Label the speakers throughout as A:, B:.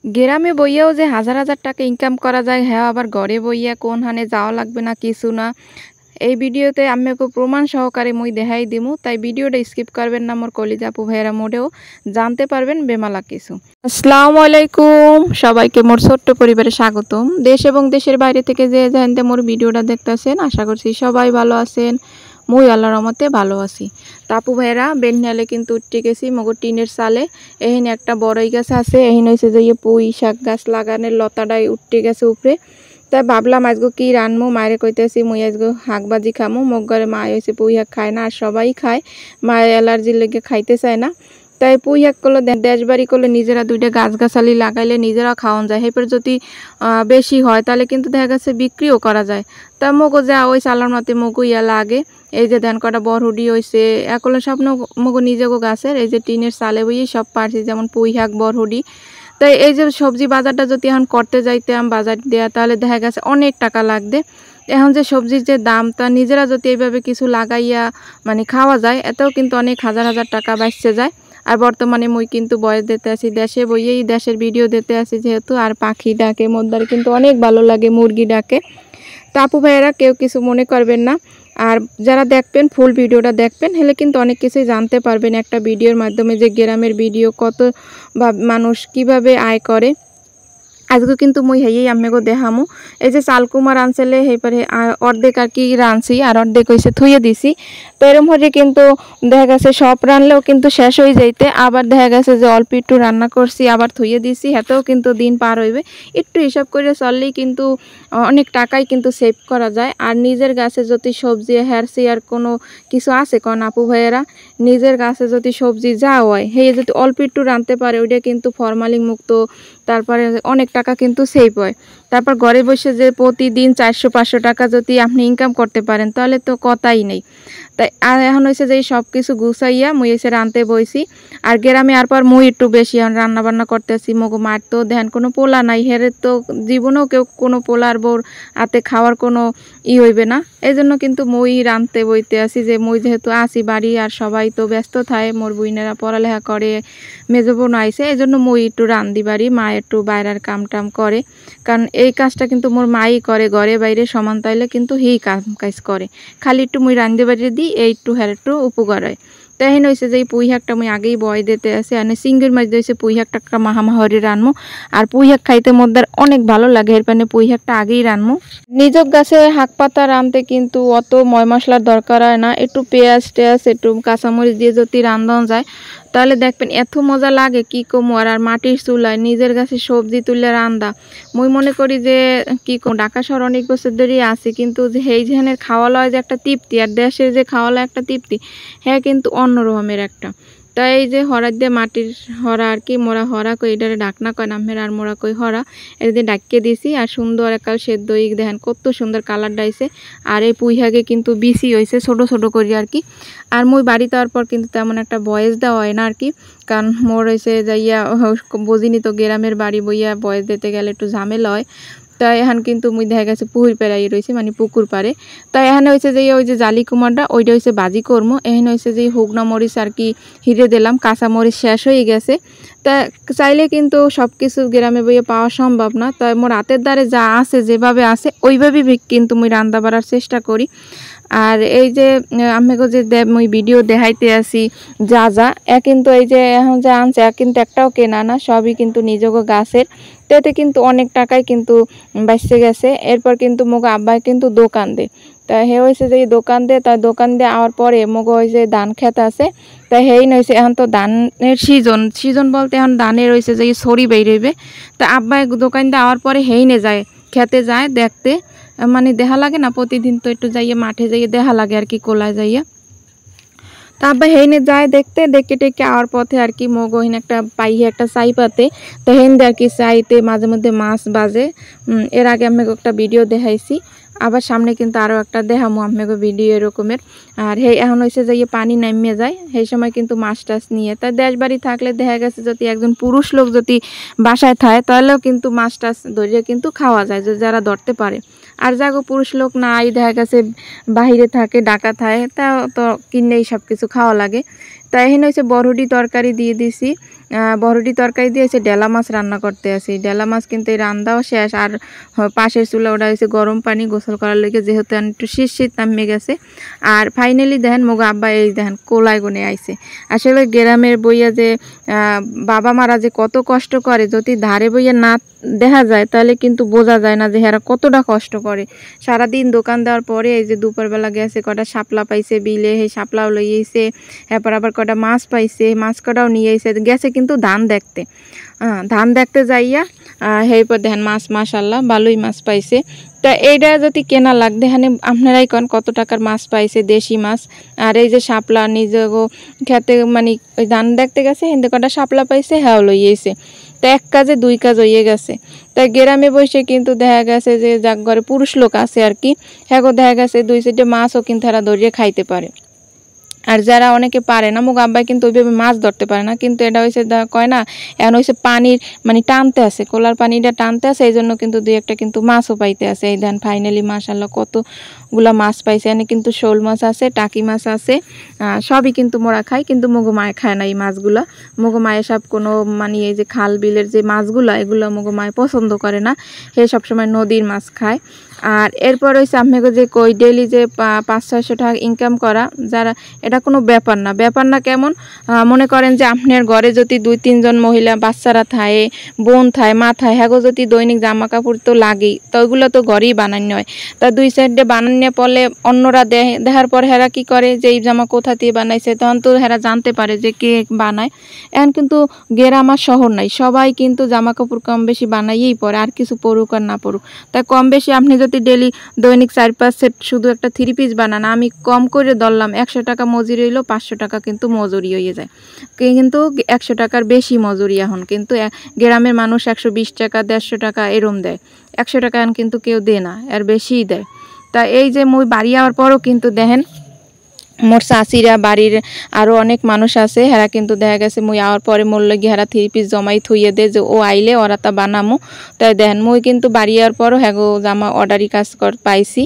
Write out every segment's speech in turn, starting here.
A: গ্রামে বইয়াও যে হাজার হাজার টাকা ইনকাম করা যায়, হ্যাঁ আবার ঘরে বইয়া কোন হানে যাওয়া লাগবে না কিছু না। এই ভিডিওতে আমিকে প্রমাণ সহকারে মুই দেখাই দিমু, তাই ভিডিওটা স্কিপ করবেন না মোর কলিজা আপু ভাইয়েরা, মোটেও জানতে পারবেন বেমালা কিছু। আসসালামু আলাইকুম, সবাইকে মোর ছোট্ট পরিবারে স্বাগতম। দেশ এবং দেশের বাইরে থেকে যে জানতে মোর ভিডিওটা দেখতেছেন, আশা করছি সবাই ভালো আছেন। মুই আল্লাহর রহমতে ভালো আছি। তাপু ভাইরা বেননালে কিন্তু উঠতে গেছি মগর টিনের সালে। এখানে একটা বড়ই গাছ আছে, এখানে হয়েছে যে পুঁই শাক গাছ লাগানোর লতাটাই উঠতে গেছে উপরে। তাই ভাবলাম আজকে কি রানমু, মায়ের কইতেছি মুই আজকে শাক ভাজি খামু। মগ ঘরে মা হয়েছে পুঁই শাক খায় না, আর সবাই খায়, মায়ের অ্যালার্জির লেগে খাইতে চায় না। তাই পুঁই শাক করলে দেশবাড়ি করলে নিজেরা দুইটা গাছগাছালি লাগাইলে নিজেরা খাওয়ান যায়। এরপর যদি বেশি হয় তাহলে কিন্তু দেখা গেছে বিক্রিও করা যায়। তা মগো যা ওই চালার মতে মগু ইয়া লাগে। এই যে ধান কটা বরহুডি হয়েছে একলে সব মগো নিজেগো গাছের, এই যে টিনের চালে বইয়ে সব পারছি, যেমন পুঁই শাক বরহুডি। তাই এই যে সবজি বাজারটা যদি এখন করতে যাইতাম বাজার দেওয়া, তাহলে দেখা গেছে অনেক টাকা লাগবে। এখন যে সবজির যে দাম, তা নিজেরা যদি এইভাবে কিছু লাগাইয়া মানে খাওয়া যায়, এতেও কিন্তু অনেক হাজার হাজার টাকা বাঁচতে যায়। আর বর্তমানে মুই কিন্তু বয়স দিতে আসি দেশে বইয়েই, দেশের ভিডিও দিতে আসি যেহেতু। আর পাখি ডাকে মোদ্দার কিন্তু অনেক ভালো লাগে, মুরগি ডাকে। তা আপু ভাইয়েরা কেউ কিছু মনে করবেন না, আর যারা দেখবেন ফুল ভিডিওটা দেখবেন, হলে কিন্তু অনেক কিছুই জানতে পারবেন একটা ভিডিওর মাধ্যমে, যে গ্রামের ভিডিও কত বা মানুষ কিভাবে আয় করে। আজকে কিন্তু মুই হেই আম্মেগো দেখামু। এই যে চালকুমার আনছেলে সেইপারে অর্ধেক আর কি রানছি, আর অর্ধেক হয়েছে থুয়ে দিছি। তো এরম হয়ে কিন্তু দেখা গেছে সব রানলেও কিন্তু শেষ হয়ে যাইতে, আবার দেখা গেছে যে অল্প একটু রান্না করছি আবার থুয়ে দিছি, হেতেও কিন্তু দিন পার হইবে। একটু হিসাব করে চললেই কিন্তু অনেক টাকাই কিন্তু সেভ করা যায়। আর নিজের গাছে যদি সবজি হেরছি আর কোনো কিছু আছে কোন আপু ভাইয়েরা, নিজের গাছে যদি সবজি যা হয় সেই যদি অল্প একটু রানতে পারে, ওইটা কিন্তু ফরমালিন মুক্ত, তারপরে অনেক টাকা কিন্তু সেভ হয়। তারপর ঘরে বসে যে প্রতিদিন 400-500 টাকা যদি আপনি ইনকাম করতে পারেন, তাহলে তো কথাই নেই। তাই আর এখন হয়েছে যে সব কিছু গুছাইয়া মুই এসে রানতে বইছি। আর গ্রামে আর পর মুই একটু বেশি এখন রান্না বান্না করতেছি। মগো মার তো ধ্যান কোনো পোলা নাই, হেরে তো জীবনেও কেউ কোনো পোলার বোর হাতে খাওয়ার কোনো হইবে না। এই জন্য কিন্তু মুই রানতে বইতে আসি, যে মুই যেহেতু আসি বাড়ি, আর সবাই তো ব্যস্ত থাকে, মোর বুইনেরা পড়ালেখা করে, মেজো বোন আইসে, এই জন্য মুই একটু রান্ধি বাড়ি, মা একটু বাইরের কাম টাম করে। কারণ এই কাজটা কিন্তু মোর মাই করে, ঘরে বাইরে সমান, তাইলে কিন্তু হি কাজ করে। খালি একটু মুই রান্ধতে বাড়িয়ে দিই, এই একটু হ্যার একটু উপকার হয়। তাই হয়েছে যে পুঁই শাকটা মুই আগেই বয় দিতে আসে, আর সিঙ্গের মাছ দিয়েছে পুঁই শাকটা মাহামাহরি রানমু। আর পুঁই শাক খাইতে মধ্যে অনেক ভালো লাগে, এর পানে পুঁই শাকটা আগেই রানমু। নিজক গাছে শাক পাতা রানতে কিন্তু অত ময় মশলার দরকার হয় না, একটু পেঁয়াজ টেয়াজ একটু কাঁচামরিচ দিয়ে যদি রান্ধন যায়, তাহলে দেখবেন এত মজা লাগে কি কমু। আর মাটির চুলায় নিজের গাছে সবজি তুলে রান্দা, মুই মনে করি যে কি কম, ঢাকা শহর অনেক বছর ধরেই আছে, কিন্তু যে এই যেখানে খাওয়া লয় যে একটা তৃপ্তি, আর দেশের যে খাওয়া লয় একটা তৃপ্তি, হ্যাঁ কিন্তু অন্য রকমের একটা। তাই এই যে হরা দিয়ে মাটির হরা আর কি, মোরা হরা কই, এটারে ডাকনা কয় নামের, আর মোরা কই হরা, এটা দিয়ে ডাকিয়ে দিছি। আর সুন্দর একাল সেদ্ধ দেখেন কত সুন্দর কালার ডাইছে। আর এই পুঁই শাকে কিন্তু বিসি হয়েছে ছোট ছোট করি আর কি। আর মুই বাড়ি যাওয়ার পর কিন্তু তেমন একটা বয়স দেওয়া হয় না আর কি, কারণ মোর হয়েছে যাইয়া বুঝিনি তো, গ্রামের বাড়ি বইয়া বয়স দিতে গেলে একটু ঝামেলা হয়। তাই এখন কিন্তু মুই দেখা গেছে পুকুর পেরাই রয়েছে, মানে পুকুর পারে। তাই এখানে হয়েছে যে ওই যে জালি কুমারটা ওইটা হয়েছে বাজি কর্ম। এখানে হয়েছে যে হুগনা মরিচ আর কি হিরে দিলাম, কাঁচা মরিচ শেষ হয়ে গেছে। তা চাইলে কিন্তু সব কিছু গ্রামে বইয়ে পাওয়া সম্ভব না, তাই মোর হাতের দ্বারে যা আছে যেভাবে আছে ওইভাবেই কিন্তু মুই রান্না বাড়ার চেষ্টা করি। আর এই যে আমিগো যে মুই ভিডিও দেখাইতে আসি যা যা কিন্তু এই যে এখন যা আনছে কিন্তু একটাও কেনা না, সবই কিন্তু নিজগো গাছের। এতে কিন্তু অনেক টাকাই কিন্তু বেঁচে গেছে। এরপর কিন্তু মগো আব্বাই কিন্তু দোকান দেয়। তা হে হয়েছে যে দোকান দেয়, তার দোকান দিয়ে আওয়ার পরে মগো ওই যে ধান খেত আছে, তাই হেই নইছে এখন তো ধানের সিজন বলতে এখন ধানের রয়েছে যে ছড়ি বেরোবে। তা আব্বাই দোকান দিয়ে আওয়ার পরে হেই নে যায়, খেতে যায় দেখতে, মানে দেখা লাগে না প্রতিদিন, তো একটু যাইয়ে মাঠে যাইয়ে দেখা লাগে আর কি, কোলায় যাইয়া। তা আব্বা হেইনে যায় দেখতে, দেখে টেকে আওয়ার পথে আর কি মগো হিন একটা পাইয়ে একটা চাই পাতে, তো হেন আর কি চাইতে মাঝে মধ্যে মাছ বাজে। এর আগে আমি একটা ভিডিও দেখাইছি, আবার সামনে কিন্তু আরও একটা দেখামো আমাকে ভিডিও এরকমের। আর হে এখন হয়েছে যে পানি নামিয়ে যায়, সেই সময় কিন্তু মাছ টাছ নিয়ে, তাই দেশ বাড়ি থাকলে দেখা গেছে যদি একজন পুরুষ লোক যদি বাসায় থাকে, তাহলেও কিন্তু মাছ টাছ ধরিয়ে কিন্তু খাওয়া যায়, যে যারা ধরতে পারে। আর যাগো পুরুষ লোক নাই, দেখা গেছে বাহিরে থাকে, ঢাকা থাকে, তা তো কিনেই সব কিছু খাওয়া লাগে। তাই এখানে হচ্ছে বরহুডি তরকারি দিয়ে দিছি। বড়ডি তরকারি দিয়েছে, ডেলা মাছ রান্না করতে আসি। ডেলা মাছ কিন্তু এই রান্নাও শেষ, আর পাশের চুলা ওটা হয়েছে গরম পানি গোসল করার লেগে, যেহেতু একটু শীত নামিয়ে গেছে। আর ফাইনালি দেখেন মোগো আব্বা এই দেখেন কোলাই গুনে আইছে। আসলে গ্রামের বইয়া যে বাবা মারা যে কত কষ্ট করে, যদি ধারে বইয়া না দেখা যায় তাহলে কিন্তু বোঝা যায় না যে এরা কতটা কষ্ট করে। সারাদিন দোকান দেওয়ার পরে এই যে দুপুরবেলা গেছে, কটা শাপলা পাইছে বিলে, সেই শাপলাও লইয়েছে। এরপর আবার কটা মাছ পাইছে, মাছ কটাও নিয়ে এসে গেছে কিন্তু ধান দেখতে। ধান দেখতে যাইয়া এরপর দেখেন মাছ মাশাল্লাহ ভালোই মাছ পাইছে। তা এইটা যদি কেনা লাগ দেখেন আপনারাই কন কত টাকার মাছ পাইছে, দেশি মাছ। আর এই যে শাপলা নিজে খেতে মানে ওই ধান দেখতে গেছে, হিন্দে কটা শাপলা পাইছে, হ্যাঁ লইয়েছে। তো এক কাজে দুই কাজ হয়ে গেছে। তাই গ্রামে বসে কিন্তু দেখা গেছে যে যাক ঘরে পুরুষ লোক আছে আর কি, হ্যাঁ দেখা গেছে 2-4টে মাছও কিন্তু এরা ধরিয়ে খাইতে পারে। আর যারা অনেকে পারে না, মুগ আব্বাই কিন্তু ওইভাবে মাছ ধরতে পারে না, কিন্তু এটা হয়েছে কয় না এখন হয়েছে পানির মানে টানতে আছে, কোলার পানিটা টানতে আছে, এই জন্য কিন্তু 2-1টা কিন্তু মাছও পাইতে আছে। এই দেন ফাইনালি মাশাল্লাহ কতগুলা মাছ পাইছে। এনে কিন্তু শোল মাছ আছে, টাকি মাছ আছে, সবই কিন্তু মোরা খাই, কিন্তু মুগো মায়ে খায় না এই মাছগুলা। মুগো মায়ে সব কোনো মানে এই যে খাল বিলের যে মাছগুলা এগুলো মুগো মায়ে পছন্দ করে না, সে সবসময় নদীর মাছ খায়। আর এরপর হয়েছে আপনাকে যে কই ডেলি যে 500-600 টাকা ইনকাম করা, যারা এটা কোনো ব্যাপার না কেমন মনে করেন যে আপনার ঘরে যদি 2-3 জন মহিলা বাচ্চারা থাকে, বোন থাকে, মা থাকে, হ্যাগো যদি দৈনিক জামা কাপড় তো লাগেই, তো ওইগুলো তো ঘরেই বানানো হয়। তা 2 সাইডে বানানো পড়লে অন্যরা দেখার পর হেরা কি করে যে এই জামা কোথা দিয়ে বানাইছে, তখন তো হেরা জানতে পারে যে কে বানায়। এখন কিন্তু গ্রাম আর শহর নাই, সবাই কিন্তু জামা কাপড় কম বেশি বানাইয়েই পরে, আর কিছু পড়ুক আর না পড়ুক। তাই কম বেশি আপনি যদি ডেলি দৈনিক 4-5 সেট শুধু একটা 3 পিস বানান, আমি কম করে ধরলাম 100 টাকা মজুরি হইলো, 500 টাকা কিন্তু মজুরি হয়ে যায়। কিন্তু 100 টাকার বেশি মজুরি এখন কিন্তু গ্রামের মানুষ 120 টাকা 150 টাকা এরম দেয়, 100 টাকা এখন কিন্তু কেউ দেয় না, এর বেশিই দেয়। তা এই যে মই বাড়ি যাওয়ার পরও কিন্তু দেখেন মোর চাষিরা বাড়ির আরও অনেক মানুষ আছে, হেরা কিন্তু দেখা গেছে মুই আওয়ার পরে মোর লগে হেরা 3 পিস জমাই থুইয়ে দে যে ও আইলে ওরা তা বানামো। তাই দেখেন মুই কিন্তু বাড়ি যাওয়ার পরও হ্যাগো জামা অর্ডারি কাজ পাইছি।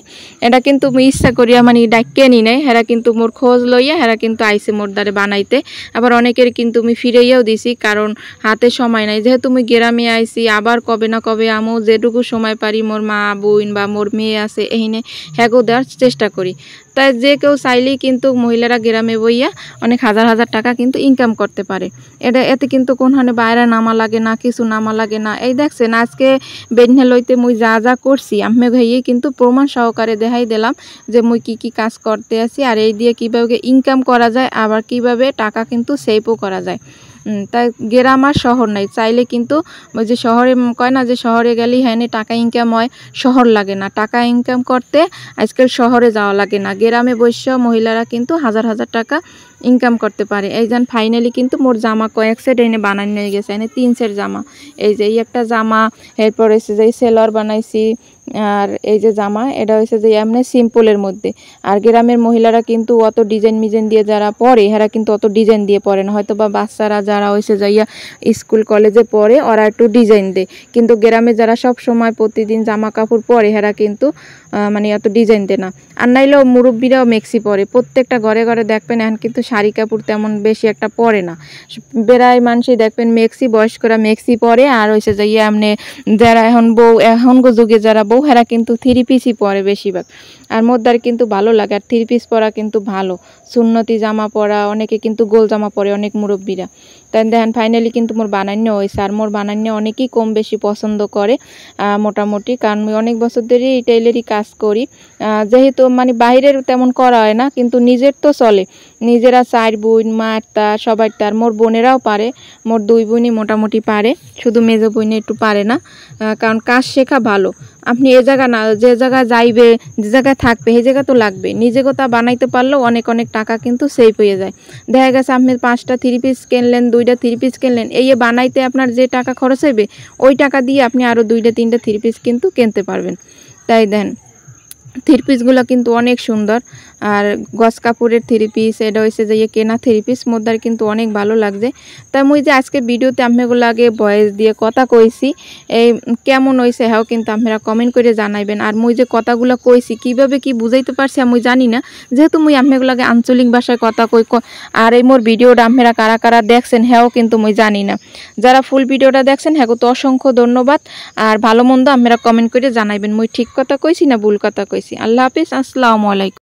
A: এটা কিন্তু মুই ইচ্ছা করিয়া মানে ডাক্কে নি নাই, হেরা কিন্তু মোর খোঁজ লইয়া হেরা কিন্তু আইসে মোর দ্বারে বানাইতে। আবার অনেকের কিন্তু আমি ফিরাইয়াও দিছি, কারণ হাতে সময় নাই, যেহেতু মুই গ্রামে আইছি, আবার কবে না কবে আমো যেটুকু সময় পারি মোর মা বোন বা মোর মেয়ে আছে এইনে হ্যাগো দেওয়ার চেষ্টা করি। তাই যে কেউ চাইলেই কিন্তু মহিলারা গ্রামে বইয়া অনেক হাজার টাকা কিন্তু ইনকাম করতে পারে। এতে কিন্তু কোনখানে বাইরে নামা লাগে না, কিছু নামা লাগে না। এই দেখছেন আজকে বেডনে লইতে মুই যা করছি আমি ভাইয়ে কিন্তু প্রমাণ সহকারে দেখাই দিলাম যে মুই কি কাজ করতে আছি, আর এই দিয়ে কিভাবে ইনকাম করা যায়, আবার কিভাবে টাকা কিন্তু সেভও করা যায়। তাই গ্রাম আর শহর নাই, চাইলে কিন্তু ওই যে শহরে কয় না যে শহরে গেলেই হ্যাঁ টাকা ইনকাম হয়, শহর লাগে না টাকা ইনকাম করতে, আজকাল শহরে যাওয়া লাগে না, গ্রামে বসে মহিলারা কিন্তু হাজার টাকা ইনকাম করতে পারে। এই যেন ফাইনালি কিন্তু মোর জামা কয়েক সেট এনে বানানো হয়ে গেছে, এনে 3 সেট জামা। এই যে এই একটা জামা, এরপর এসে যে সেলর বানাইছি, আর এই যে জামা এটা হয়েছে যে এমনি সিম্পলের মধ্যে। আর গ্রামের মহিলারা কিন্তু অত ডিজাইন মিজাইন দিয়ে যারা পরে, এরা কিন্তু অত ডিজাইন দিয়ে পরে না, হয়তো বা বাচ্চারা যারা হয়েছে যাইয়া স্কুল কলেজে পড়ে ওরা একটু ডিজাইন দেয়, কিন্তু গ্রামে যারা সব সময় প্রতিদিন জামা কাপড় পরে এরা কিন্তু মানে অত ডিজাইন দেয় না। আর নাইলেও মুরব্বীরাও মেক্সি পরে, প্রত্যেকটা ঘরে দেখবেন এখন কিন্তু শাড়ি কাপড় তেমন বেশি একটা পরে না, বেড়ায় মানুষই দেখবেন মেক্সি, বয়স্করা মেক্সি পরে। আর হয়েছে যাইয়া এমনি যারা এখন যুগে যারা বউ হেরা কিন্তু 3 পিসই পরে বেশিরভাগ। আর মোদ্দার কিন্তু ভালো লাগে, আর 3 পিস পরা কিন্তু ভালো, সুন্নতি জামা পরা, অনেকে কিন্তু গোল জামা পরে অনেক মুরব্বীরা। তাই দেখেন ফাইনালি কিন্তু মোর বানান্য হয়েছে, আর মোর বানান্য অনেকেই কম বেশি পছন্দ করে মোটামুটি, কারণ আমি অনেক বছর ধরে এই টেইলারি কাজ করি। যেহেতু মানে বাইরের তেমন করা হয় না, কিন্তু নিজের তো চলে, নিজেরা 4 বোন মার তার সবাই, তার মোর বোনেরাও পারে, মোর 2 বোনই মোটামুটি পারে, শুধু মেজো বোনে একটু পারে না। কারণ কাজ শেখা ভালো, আপনি এ জায়গা না যে জায়গায় যাইবে, যে জায়গায় থাকবে সেই জায়গা তো লাগবে, নিজে কথা বানাইতে পারলেও অনেক টাকা কিন্তু সেভ হয়ে যায়। দেখা গেছে আপনি 5টা 3 পিস কিনলেন, 2টা 3 পিস কিনলেন, এই বানাইতে আপনার যে টাকা খরচ হইবে ওই টাকা দিয়ে আপনি আরও 2টা 3টা 3 পিস কিন্তু কিনতে পারবেন। তাই দেন থ্রি পিসগুলো কিন্তু অনেক সুন্দর। আর গস কাপড়ের থ্রি পিস, এটা হয়েছে যে কেনা থ্রি পিস মোদ্দার কিন্তু অনেক ভালো লাগছে। তাই মুই যে আজকে ভিডিওতে আপনাগুলো আগে ভয়েস দিয়ে কথা কইছি, এই কেমন হয়েছে হ্যাঁ কিন্তু আপনারা কমেন্ট করে জানাইবেন। আর মুই যে কথাগুলো কইছি কিভাবে কি বুঝাইতে পারছি আমি জানি না, যেহেতু মুই আপনাগুলোকে আঞ্চলিক ভাষায় কথা কই। আর এই মোর ভিডিওটা আপনারা কারা কারা দেখছেন হ্যাঁ কিন্তু মুই জানি না। যারা ফুল ভিডিওটা দেখছেন হ্যাঁ তো অসংখ্য ধন্যবাদ। আর ভালো মন্দ আপনারা কমেন্ট করে জানাইবেন মুই ঠিক কথা কইছি না ভুল কথা কইছি। আল্লাহ হাফিজ, আসসালামু আলাইকুম।